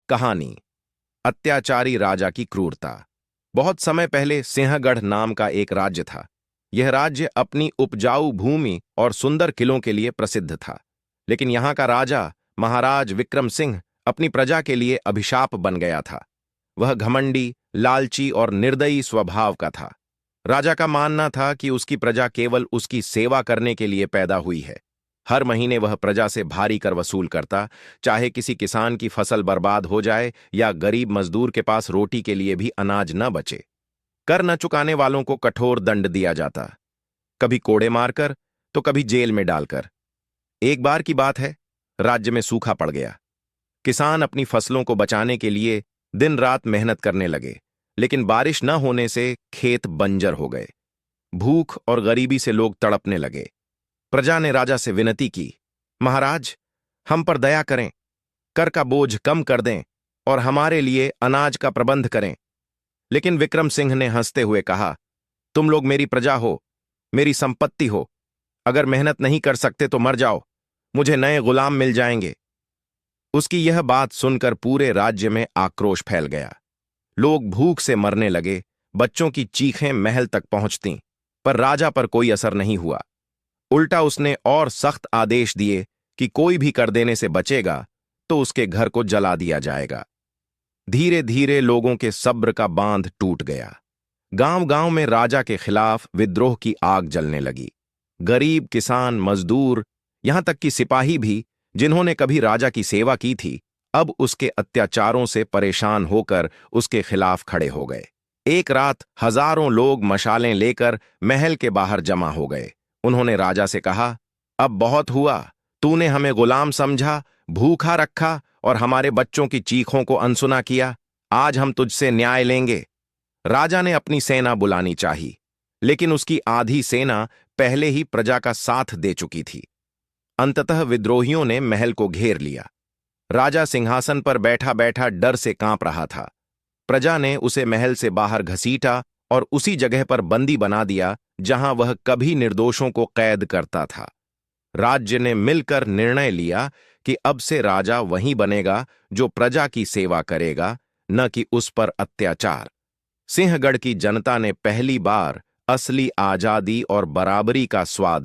कहानी। अत्याचारी राजा की क्रूरता। बहुत समय पहले सिंहगढ़ नाम का एक राज्य था। यह राज्य अपनी उपजाऊ भूमि और सुंदर किलों के लिए प्रसिद्ध था। लेकिन यहाँ का राजा महाराज विक्रम सिंह अपनी प्रजा के लिए अभिशाप बन गया था। वह घमंडी, लालची और निर्दयी स्वभाव का था। राजा का मानना था कि उसकी प्रजा केवल उसकी सेवा करने के लिए पैदा हुई है। हर महीने वह प्रजा से भारी कर वसूल करता, चाहे किसी किसान की फसल बर्बाद हो जाए या गरीब मजदूर के पास रोटी के लिए भी अनाज न बचे। कर न चुकाने वालों को कठोर दंड दिया जाता, कभी कोड़े मारकर तो कभी जेल में डालकर। एक बार की बात है, राज्य में सूखा पड़ गया। किसान अपनी फसलों को बचाने के लिए दिन रात मेहनत करने लगे, लेकिन बारिश न होने से खेत बंजर हो गए। भूख और गरीबी से लोग तड़पने लगे। प्रजा ने राजा से विनती की, महाराज, हम पर दया करें, कर का बोझ कम कर दें और हमारे लिए अनाज का प्रबंध करें। लेकिन विक्रम सिंह ने हंसते हुए कहा, तुम लोग मेरी प्रजा हो, मेरी संपत्ति हो। अगर मेहनत नहीं कर सकते तो मर जाओ, मुझे नए गुलाम मिल जाएंगे। उसकी यह बात सुनकर पूरे राज्य में आक्रोश फैल गया। लोग भूख से मरने लगे, बच्चों की चीखें महल तक पहुंचतीं, पर राजा पर कोई असर नहीं हुआ। उल्टा उसने और सख्त आदेश दिए कि कोई भी कर देने से बचेगा तो उसके घर को जला दिया जाएगा। धीरे धीरे लोगों के सब्र का बांध टूट गया। गांव-गांव में राजा के खिलाफ विद्रोह की आग जलने लगी। गरीब, किसान, मजदूर, यहां तक कि सिपाही भी, जिन्होंने कभी राजा की सेवा की थी, अब उसके अत्याचारों से परेशान होकर उसके खिलाफ खड़े हो गए। एक रात हजारों लोग मशालें लेकर महल के बाहर जमा हो गए। उन्होंने राजा से कहा, अब बहुत हुआ, तूने हमें गुलाम समझा, भूखा रखा और हमारे बच्चों की चीखों को अनसुना किया। आज हम तुझसे न्याय लेंगे। राजा ने अपनी सेना बुलानी चाही, लेकिन उसकी आधी सेना पहले ही प्रजा का साथ दे चुकी थी। अंततः विद्रोहियों ने महल को घेर लिया। राजा सिंहासन पर बैठा बैठा डर से कांप रहा था। प्रजा ने उसे महल से बाहर घसीटा और उसी जगह पर बंदी बना दिया जहां वह कभी निर्दोषों को कैद करता था। राज्य ने मिलकर निर्णय लिया कि अब से राजा वही बनेगा जो प्रजा की सेवा करेगा, न कि उस पर अत्याचार। सिंहगढ़ की जनता ने पहली बार असली आजादी और बराबरी का स्वाद